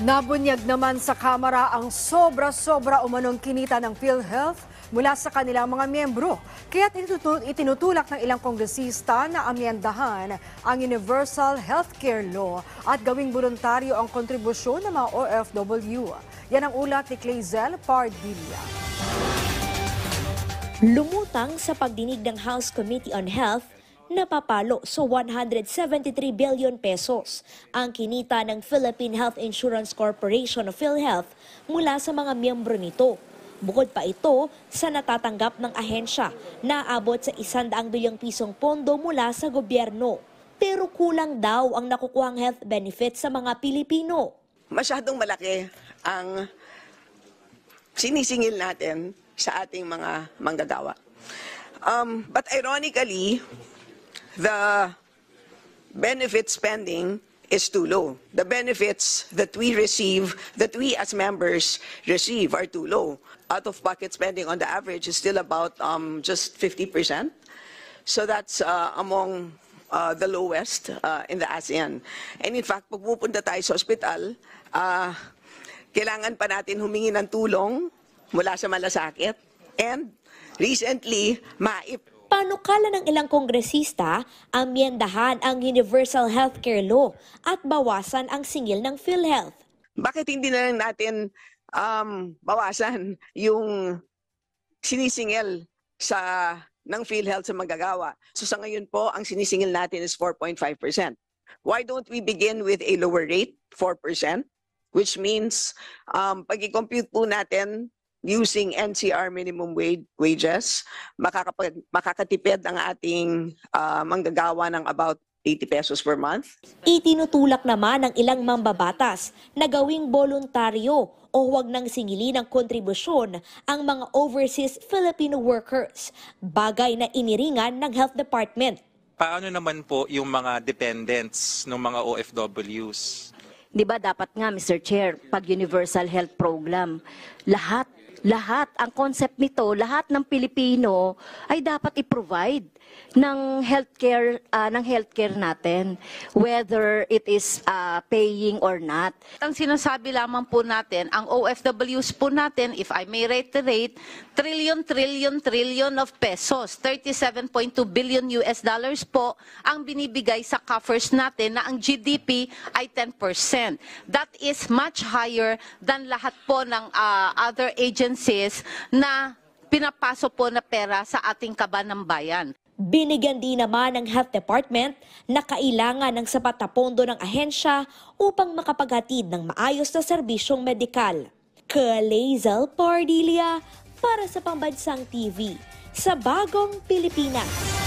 Nabunyag naman sa Kamara ang sobra-sobra umanong kinita ng PhilHealth mula sa kanilang mga miyembro. Kaya itinutulak ng ilang kongresista na amyendahan ang Universal Healthcare Law at gawing voluntaryo ang kontribusyon ng mga OFW. Yan ang ulat ni Clazel Pardilla. Lumutang sa pagdinig ng House Committee on Health, napapalo sa 173 billion pesos ang kinita ng Philippine Health Insurance Corporation o PhilHealth mula sa mga miyembro nito. Bukod pa ito sa natatanggap ng ahensya na abot sa 100 bilyong pisong pondo mula sa gobyerno. Pero kulang daw ang nakukuhang health benefits sa mga Pilipino. Masyadong malaki ang sinisingil natin sa ating mga manggagawa. But ironically, the benefit spending is too low. The benefits that we receive, that we as members receive, are too low. Out-of-pocket spending on the average is still about just 50%. So that's among the lowest in the ASEAN. And in fact, pag pupunta tayo sa ospital, kailangan pa natin humingi ng tulong mula sa malasakit. And recently, Panukala ng ilang kongresista, amyendahan ang Universal Healthcare Law at bawasan ang singil ng PhilHealth. Bakit hindi na lang natin bawasan yung sinisingil ng PhilHealth sa manggagawa? So sa ngayon po, ang sinisingil natin is 4.5%. Why don't we begin with a lower rate, 4%? Which means, pag i-compute po natin using NCR minimum wages, makakatipid ang ating manggagawa ng about 80 pesos per month. Itinutulak naman ng ilang mambabatas na gawing voluntaryo o huwag nang singilin ng kontribusyon ang mga overseas Filipino workers, bagay na iniringan ng Health Department. Paano naman po yung mga dependents ng mga OFWs? Di ba dapat nga, Mr. Chair, pag Universal Health Program, lahat, ang concept nito, lahat ng Pilipino ay dapat i-provide ng healthcare natin, whether it is paying or not. Ang sinasabi lamang po natin, ang OFWs po natin, if I may reiterate, trillion of pesos, 37.2 billion US dollars po ang binibigay sa coffers natin na ang GDP ay 10%. That is much higher than lahat po ng other agencies na pinapasok po na pera sa ating kaban ng bayan. Binigyan din naman ng Health Department na kailangan ng sapat na pondo ng ahensya upang makapaghatid ng maayos na serbisyong medikal. Clazel Pardilla para sa Pambansang TV sa Bagong Pilipinas.